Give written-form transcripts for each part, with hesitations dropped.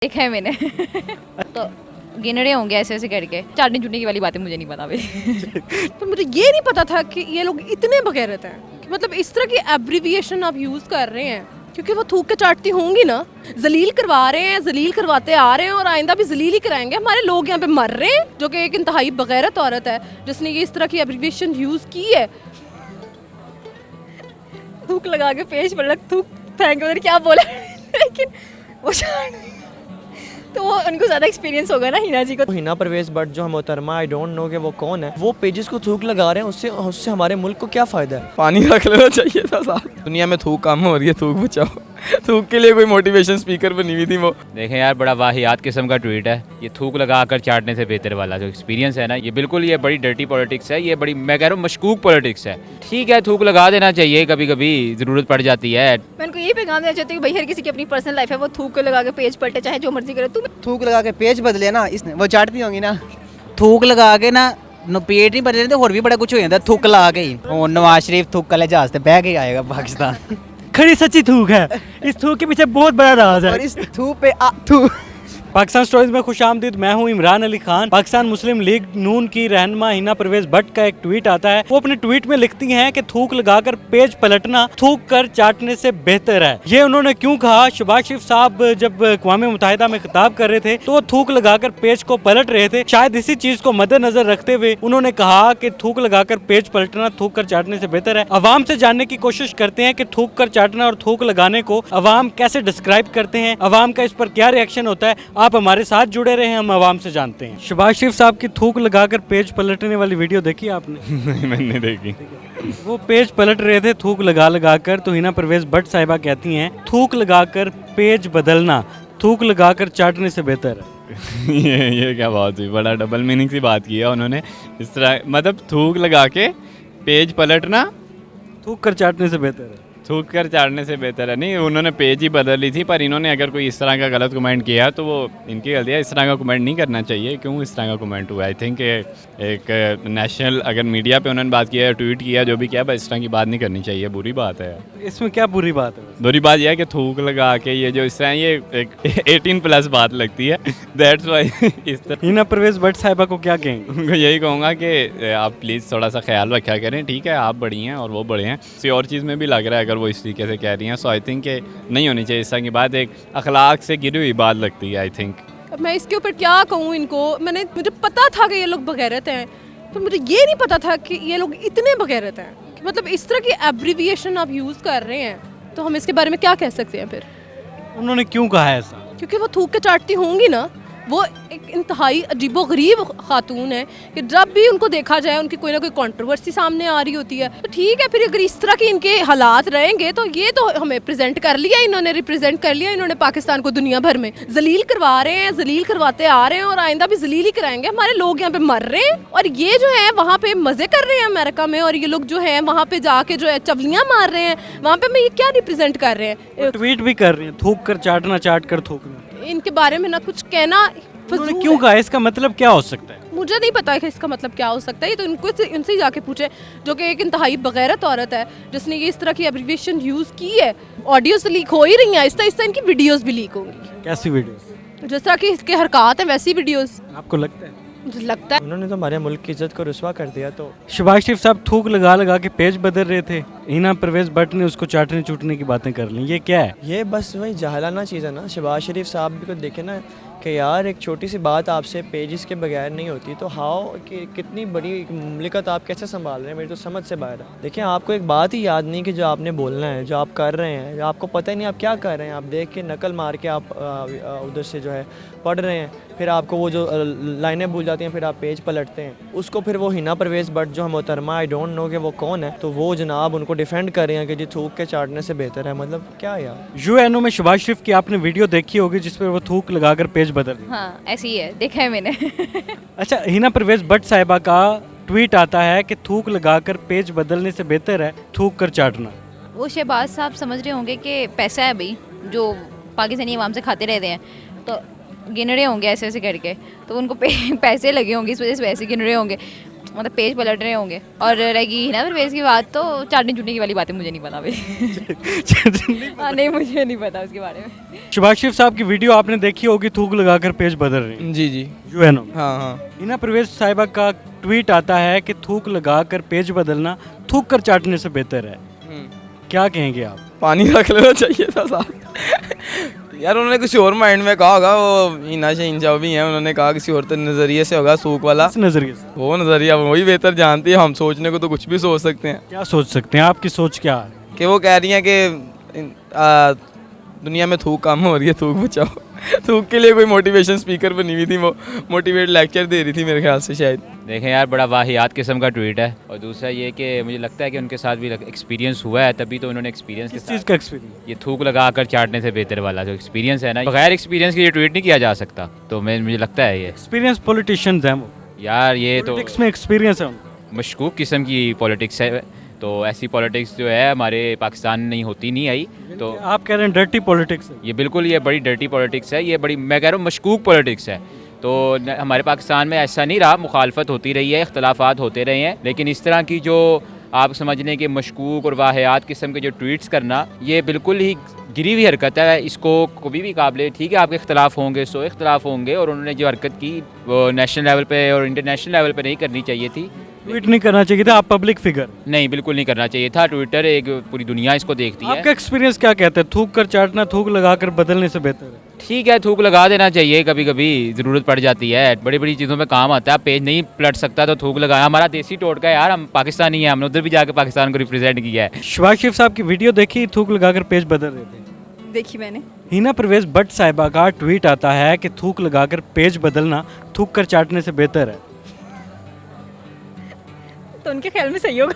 देखा है मैंने तो गिन रहे होंगे ऐसे ऐसे करके। चाटनी चुटनी की वाली बातें मुझे नहीं पता भाई। तो मुझे ये नहीं पता था कि ये लोग इतने बगैरत हैं कि मतलब इस तरह की एब्रीविएशन आप यूज़ कर रहे हैं, क्योंकि वो थूक के चाटती होंगी ना। जलील करवा रहे हैं, जलील करवाते आ रहे हैं और आइंदा भी जलील ही कराएंगे। हमारे लोग यहाँ पे मर रहे हैं, जो कि एक इंतहाई बगैरत औरत है जिसने ये इस तरह की एब्रीविएशन यूज़ की है। थूक लगा के पेज पर लग थूक फेंक उधर क्या बोला लेकिन वो तो वो उनको ज़्यादा एक्सपीरियंस होगा ना हिना जी को। हिना परवेज भट्ट जो मोहतरमा, आई डोंट नो कि वो कौन है, वो पेजेस को थूक लगा रहे हैं। उससे उससे हमारे मुल्क को क्या फ़ायदा है? पानी रख लेना चाहिए था साथ। दुनिया में थूक कम हो रही है, थूक बचाओ। थूक के लिए कोई मोटिवेशन स्पीकर बनी हुई थी वो। देखें यार, बड़ा वाहियात किस्म का ट्वीट है ये। थूक लगा कर चाटने से बेहतर वाला जो एक्सपीरियंस है ना, ये बिल्कुल ये बड़ी डर्टी पॉलिटिक्स है। ये बड़ी, मैं कह रहा हूँ, मशकूक पॉलिटिक्स है। ठीक है, थूक लगा देना चाहिए, कभी कभी ज़रूरत पड़ जाती है। मैं उनको ये पैगाम देना चाहती हूँ कि भाई हर किसी की अपनी पर्सनल लाइफ है, वो थूक के लगा के पेज पलटे चाहे जो मर्जी करे। तुम थूक लगा के पेज बदले ना, इसने वो चाटती होंगी ना। थूक लगा के ना पेट नहीं बदले तो और भी बड़ा कुछ हो जाता है। थूक लगा के ही और नवाज शरीफ थूक वाले जहाज से बह के आएगा पाकिस्तान। खड़ी सच्ची थूक है। इस थूक के पीछे बहुत बड़ा राज है। और इस थूक पे थू। पाकिस्तान स्टोरीज में खुशामदीद। मैं हूं इमरान अली खान। पाकिस्तान मुस्लिम लीग नून की रहनुमा हिना परवेज भट्ट का एक ट्वीट आता है। वो अपने ट्वीट में लिखती हैं कि थूक लगाकर पेज पलटना थूक कर चाटने से बेहतर है। ये उन्होंने क्यों कहा? शहबाज शरीफ साहब जब अक़वाम मुत्तहिदा में खिताब कर रहे थे तो वो थूक लगाकर पेज को पलट रहे थे। शायद इसी चीज को मद्देनजर रखते हुए उन्होंने कहा कि थूक लगाकर पेज पलटना थूक कर चाटने से बेहतर है। अवाम से जानने की कोशिश करते हैं कि थूक कर चाटना और थूक लगाने को अवाम कैसे डिस्क्राइब करते हैं, अवाम का इस पर क्या रिएक्शन होता है। आप हमारे साथ जुड़े रहे, हम अवाम से जानते हैं। शहबाज शरीफ साहब की थूक लगाकर पेज पलटने वाली वीडियो देखी आपने? नहीं, मैंने देखी। वो पेज पलट रहे थे थूक लगा कर। तो हिना परवेज भट्ट साहिबा कहती हैं थूक लगाकर पेज बदलना थूक लगाकर चाटने से बेहतर है। ये क्या बात हुई? बड़ा डबल मीनिंग सी बात की है उन्होंने। इस तरह मतलब थूक लगा के पेज पलटना थूक कर चाटने से बेहतर है। थूक कर चाटने से बेहतर है। नहीं, उन्होंने पेज ही बदल ली थी, पर इन्होंने अगर कोई इस तरह का गलत कमेंट किया तो वो इनकी गलती है। इस तरह का कमेंट नहीं करना चाहिए। क्यों इस तरह का कमेंट हुआ? आई थिंक एक नेशनल अगर मीडिया पे उन्होंने बात किया, ट्वीट किया, जो भी किया, बस इस तरह की बात नहीं करनी चाहिए। बुरी बात है। इसमें क्या बुरी बात है? बुरी बात यह है कि थूक लगा के ये जो इस तरह ये एक 18+ बात लगती है। दैट्स वाई इस तरह। हिना परवेज भट्ट साहिबा को क्या कहेंगे? उनको यही कहूँगा कि आप प्लीज़ थोड़ा सा ख्याल रखा करें। ठीक है, आप बड़ी हैं और वो बड़े हैं। किसी और चीज़ में भी लग रहा है अगर वो इस तरीके से कह रही हैं। सो आई थिंक नहीं होनी चाहिए इस तरह की बात। एक अखलाक से गिरी हुई बात लगती है आई थिंक। अब मैं इसके ऊपर क्या कहूँ इनको। मुझे पता था कि ये लोग बगैरत हैं, तो मुझे ये नहीं पता था कि ये लोग इतने बगैरत हैं कि मतलब इस तरह की एब्रीविएशन आप यूज़ कर रहे हैं। तो हम इसके बारे में क्या कह सकते हैं फिर? उन्होंने क्यों कहा है ऐसा? क्योंकि वो थूक के चाटती होंगी ना। वो एक इंतहाई अजीबोगरीब खातून है कि जब भी उनको देखा जाए उनकी कोई ना कोई कंट्रोवर्सी सामने आ रही होती है। तो ठीक है, फिर अगर इस तरह के इनके हालात रहेंगे तो ये तो हमें प्रेजेंट कर लिया, इन्होंने रिप्रेजेंट कर लिया। इन्होंने पाकिस्तान को दुनिया भर में जलील करवा रहे हैं, जलील करवाते आ रहे हैं और आइंदा भी जलील ही कराएंगे। हमारे लोग यहाँ पे मर रहे हैं और ये जो है वहाँ पे मजे कर रहे हैं अमेरिका में, और ये लोग जो है वहाँ पे जाके जो है चवलियाँ मार रहे हैं। वहाँ पे मैं ये क्या रिप्रेजेंट कर रहे हैं? ट्वीट भी कर रहे हैं थूक कर चाटना, चाट कर थूकना। इनके बारे में ना कुछ कहना उन्होंने क्यों कहा? इसका मतलब क्या हो सकता है? मुझे नहीं पता है कि इसका मतलब क्या हो सकता है। ये तो इनसे ही जाके पूछे, जो कि एक इंतहाई बगैरत औरत है जिसने ये इस तरह की एब्रीविएशन यूज़ की है। ऑडियोज लीक हो ही रही हैं, आहिस्ता आहिस्ता इनकी वीडियोस भी लीक होंगी। कैसी वीडियो? जिस तरह की इसके हरकत है वैसी वीडियोस। आपको लगता है? मुझे लगता है उन्होंने तो हमारे मुल्क की इज्जत को रुसवा कर दिया। तो शहबाज शरीफ साहब थूक लगा के पेज बदल रहे थे। हिना परवेज भट्ट ने उसको चाटने चूटने की बातें कर ली। ये क्या है? ये बस वही जाहलाना चीज़ है ना। शहबाज शरीफ साहब भी को देखे ना कि यार एक छोटी सी बात आपसे पेजेस के बगैर नहीं होती, तो हाउ कि कितनी बड़ी एक मुमलिकत आप कैसे संभाल रहे हैं, मेरी तो समझ से बाहर है। देखिए, आपको एक बात ही याद नहीं कि जो आपने बोलना है, जो आप कर रहे हैं, जो आपको पता ही नहीं आप क्या कर रहे हैं। आप देख के नकल मार के आप उधर से जो है पढ़ रहे हैं, फिर आपको वो जो लाइनें भूल जाती हैं, फिर आप पेज पलटते हैं उसको। फिर वो हिना परवेज भट्ट जो मोहतरमा, आई डोंट नो कि वो कौन है, तो वो जनाब उनको डिफेंड कर रहे हैं कि जी थूक के चाटने से बेहतर है। मतलब क्या यार। यूएनओ में शहबाज शरीफ की आपने वीडियो देखी होगी जिसपे वो थूक लगाकर पेज बदल। हाँ ऐसे ही है, देखा है मैंने। अच्छा, हिना परवेज भट्ट साहिबा का ट्वीट आता है कि थूक लगाकर पेज बदलने से बेहतर है थूक कर चाटना। वो शहबाज साहब समझ रहे होंगे कि पैसा है भाई जो पाकिस्तानी अवाम से खाते रहते हैं, तो गिन रहे होंगे ऐसे ऐसे करके। तो उनको पैसे लगे होंगे, इस वजह से पैसे गिन रहे होंगे। मतलब पेज पलट रहे होंगे। और रहेगी हिना परवेज की बात तो चाटनी चुटनी की वाली बातें मुझे नहीं पता भाई। हाँ नहीं, मुझे नहीं पता उसके बारे में। शहबाज शरीफ साहब की वीडियो आपने देखी होगी, थूक लगाकर पेज बदल रही हैं। जी जी। यूएनओ। हाँ हाँ। हिना परवेज साहिबा का ट्वीट आता है कि थूक लगाकर पेज बदलना थूक कर चाटने से बेहतर है। क्या कहेंगे आप? पानी रख लेना चाहिए था साथ। यार उन्होंने किसी और माइंड में कहा होगा, वो हिना शाहीन जो भी हैं उन्होंने कहा किसी और नज़रिए से होगा, सूख वाला इस नजरिए से वो नज़रिया वही बेहतर जानती है। हम सोचने को तो कुछ भी सोच सकते हैं। क्या सोच सकते हैं? आपकी सोच क्या है? कि वो कह रही हैं कि दुनिया में थूक कम हो रही है, थूक बचाओ। थूक के लिए कोई मोटिवेशन स्पीकर बनी हुई थी, वो मोटिवेट लेक्चर दे रही थी मेरे ख्याल से शायद। देखें यार, बड़ा वाहियात किस्म का ट्वीट है। और दूसरा ये कि मुझे लगता है कि उनके साथ भी एक्सपीरियंस हुआ है, तभी तो उन्होंने एक्सपीरियंस किस चीज़ का एक्सपीरियंस? ये थूक लगा कर चाटने से बेहतर वाला जो एक्सपीरियंस है ना, बगैर एक्सपीरियंस के ये ट्वीट नहीं किया जा सकता। तो मुझे लगता है ये एक्सपीरियंस पॉलिटिशियंस हैं वो। यार ये तो पॉलिटिक्स में एक्सपीरियंस है उनका। मशकूक किस्म की पॉलिटिक्स है। तो ऐसी पॉलिटिक्स जो है हमारे पाकिस्तान नहीं होती, नहीं आई। तो आप कह रहे हैं डर्टी पॉलिटिक्स है ये बिल्कुल, ये बड़ी डर्टी पॉलिटिक्स है, ये बड़ी, मैं कह रहा हूँ, मशकूक पॉलिटिक्स है। तो हमारे पाकिस्तान में ऐसा नहीं रहा, मुखालफत होती रही है, इख्तलाफात होते रहे हैं, लेकिन इस तरह की जो आप समझने के मशकूक और वाहियात किस्म के जो ट्वीट्स करना, ये बिल्कुल ही गिरी हुई हरकत है। इसको कभी भी काबिल, ठीक है आपके इख्तलाफ होंगे, सो इख्तलाफ होंगे, और उन्होंने जो हरकत की वो नेशनल लेवल पे और इंटरनेशनल लेवल पे नहीं करनी चाहिए थी। ट्वीट नहीं करना चाहिए था। आप पब्लिक फिगर नहीं, बिल्कुल नहीं करना चाहिए था। ट्विटर एक पूरी दुनिया इसको देखती है। आपका एक्सपीरियंस क्या कहता है? थूक कर चाटना थूक लगाकर बदलने से बेहतर है। ठीक है, थूक लगा देना चाहिए, कभी कभी ज़रूरत पड़ जाती है, बड़ी बड़ी चीज़ों में काम आता है। पेज नहीं पलट सकता तो थूक लगाया। हमारा देसी टोटका है यार, हम पाकिस्तानी हैं, हमने उधर भी जाकर पाकिस्तान को रिप्रेजेंट किया है। शहबाज शरीफ साहब की वीडियो देखी, थूक लगाकर पेज बदल रहे थे? देखी मैंने। हिना परवेज भट्ट साहिबा का ट्वीट आता है कि थूक लगाकर पेज बदलना थूक कर चाटने से बेहतर है। तो उनके ख्याल में सही होगा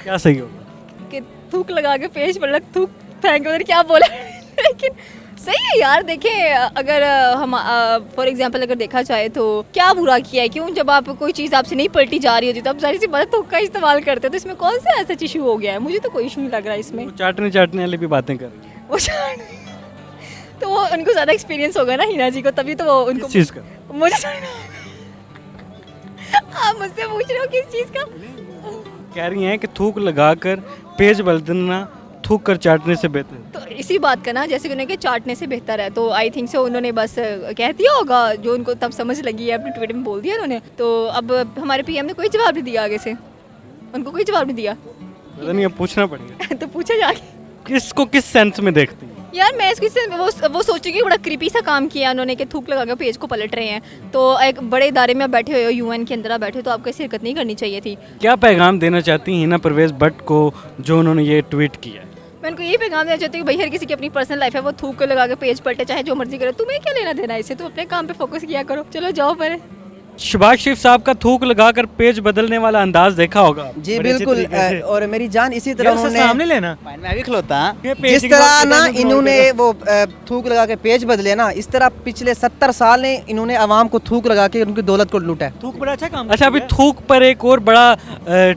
क्या सही होगा? कि थूक लगा के पेज पर लग थूक फेंक, उधर क्या बोला। लेकिन सही है यार। देखें, अगर हम फॉर एग्जांपल अगर देखा जाए तो क्या बुरा किया है? क्यों जब आप कोई चीज़ आपसे नहीं पलटी जा रही होती तो आप जाहिर सी बात थूक का इस्तेमाल करते हो, तो इसमें कौन सा ऐसा इशू हो गया है? मुझे तो कोई इशू नहीं लग रहा है इसमें। वो चाटने वाली भी बातें कर रही है। वो तो वो उनको ज़्यादा एक्सपीरियंस होगा ना हिना जी को, तभी तो वो उनको। किस चीज़ का? मुझे आप मुझसे पूछ रहे हो किस चीज़ का? कह रही हैं कि थूक लगाकर पेज बदलना थूक कर चाटने से बेहतर है। तो इसी बात का ना, जैसे कि उन्होंने चाटने से बेहतर है, तो आई थिंक सो उन्होंने बस कह दिया होगा जो उनको तब समझ लगी है, अपने ट्वीट में बोल दिया उन्होंने। तो अब हमारे पीएम ने कोई जवाब नहीं दिया, आगे से उनको कोई जवाब नहीं दिया। पता नहीं, अब पूछना पड़ेगा। तो पूछा जाके किसको किस सेंस में देखती है? यार मैं इसकी से वो सोचूंगी बड़ा क्रीपी सा काम किया उन्होंने कि थूक लगा के पेज को पलट रहे हैं। तो एक बड़े इदारे में आप बैठे हुए हो, यूएन के अंदर आप बैठे हो, तो आपको ऐसी हरकत नहीं करनी चाहिए थी। क्या पैगाम देना चाहती हैं हिना परवेज भट्ट को जो उन्होंने ये ट्वीट किया है? मैं उनको यही पैगाम देना चाहती हूँ कि भाई हर किसी की अपनी पर्सनल लाइफ है, वो थूक लगा के पेज पलटे चाहे जो मर्जी करे, तुम्हें क्या लेना देना इससे? तुम अपने काम पे फोकस किया करो, चलो जाओ पर। शहबाज शरीफ साहब का थूक लगाकर पेज बदलने वाला अंदाज देखा होगा जी बड़े अच्छे बिल्कुल। तरीके से। और मेरी जान इसी तरह उन्होंने सामने लेना मैं भी खलोता। ये पेज जिस की तरह बात ना करने में इन्होंने प्रॉब्लम वो थूक लगा के पेज बदले ना, इस तरह पिछले 70 साल ने इन्होंने आवाम को थूक लगा के उनकी दौलत को लूटा है। थूक बड़ा अच्छा काम। अच्छा, अभी थूक पर एक और बड़ा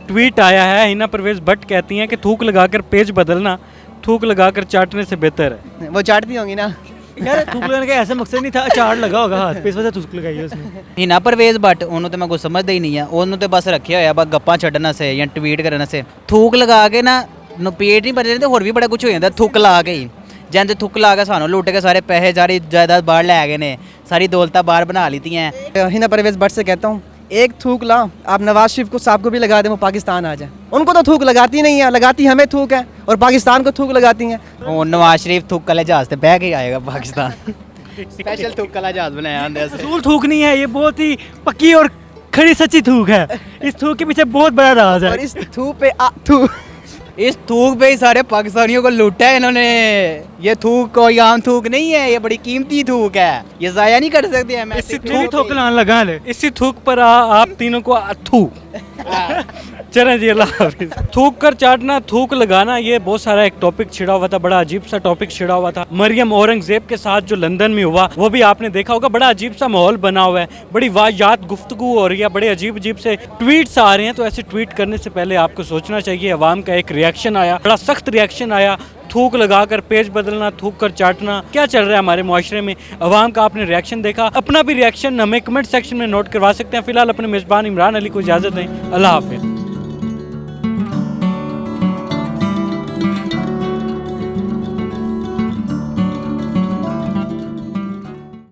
ट्वीट आया है। हिना परवेज भट्ट कहती हैं कि थूक लगाकर पेज बदलना थूक लगाकर चाटने से बेहतर है। वो चाटती होंगी ना। यार थूक लगाने का ऐसा मकसद नहीं था, अचार लगा होगा हाथ पे, इस वजह से थूक लगाई है उसने। हिना परवेज भट्ट ਉਹਨੂੰ ਤੇ ਮੈਂ ਕੁਝ ਸਮਝਦਾ ਹੀ ਨਹੀਂ ਆ। ਉਹਨੂੰ ਤੇ ਬਸ ਰੱਖਿਆ ਹੋਇਆ ਬਸ ਗੱਪਾਂ ਛੱਡਣ ਸੇ ਜਾਂ ਟਵੀਟ ਕਰਨ ਸੇ। ਥੂਕ ਲਗਾ ਕੇ ਨਾ ਪੇਟ ਨਹੀਂ ਭਰਦੇ ਤੇ ਹੋਰ ਵੀ ਬੜਾ ਕੁਝ ਹੋ ਜਾਂਦਾ ਥੁੱਕ ਲਾ ਕੇ ਹੀ। ਜੰਦ ਥੁੱਕ ਲਾ ਕੇ ਸਾਨੂੰ ਲੁੱਟ ਕੇ ਸਾਰੇ ਪੈਸੇ ਸਾਰੀ ਜਾਇਦਾਦ ਬਾਹਰ ਲੈ ਗਏ ਨੇ, ਸਾਰੀ ਦੌਲਤਾਂ ਬਾਹਰ ਬਣਾ लीती हैं। हिना परवेज भट्ट से कहता हूँ, एक थूक ला, आप नवाज शरीफ को साहब को भी लगा दें, वो पाकिस्तान आ जाए। उनको तो थूक लगाती नहीं है, लगाती हमें थूक है, और पाकिस्तान को थूक लगाती हैं। वो नवाज शरीफ थूक वाले जहाज से बह के आएगा पाकिस्तान। स्पेशल थूक वाला जहाज बनाया हमने। असूल थूक नहीं है, ये बहुत ही पक्की और खरी सच्ची थूक है। इस थूक के पीछे बहुत बड़ा राज है। और इस थूक पे इस थूक पे ही सारे पाकिस्तानियों को लूटा है इन्होंने। ये थूक कोई आम थूक नहीं है, ये बड़ी कीमती थूक है, ये जाया नहीं कर सकते हैं। इसी थूक लाने लगा ले, इसी थूक पर आप तीनों को थू चलें जी, अल्लाह हाफिज। थूक कर चाटना, थूक लगाना, ये बहुत सारा एक टॉपिक छिड़ा हुआ था, बड़ा अजीब सा टॉपिक छिड़ा हुआ था। मरियम औरंगजेब के साथ जो लंदन में हुआ वो भी आपने देखा होगा, बड़ा अजीब सा माहौल बना हुआ है, बड़ी वाहियात गुफ्तगू हो रही है, बड़े अजीब अजीब से ट्वीट्स आ रहे हैं। तो ऐसे ट्वीट करने से पहले आपको सोचना चाहिए। अवाम का एक रिएक्शन आया, बड़ा सख्त रिएक्शन आया, थूक लगाकर पेज बदलना, थूक कर चाटना, क्या चल रहा है हमारे मुआशरे में, अवाम का आपने रिएक्शन देखा। अपना भी रिएक्शन हमें कमेंट सेक्शन में नोट करवा सकते हैं। फिलहाल अपने मेज़बान इमरान अली को इजाज़त दें, अल्लाह हाफिज़।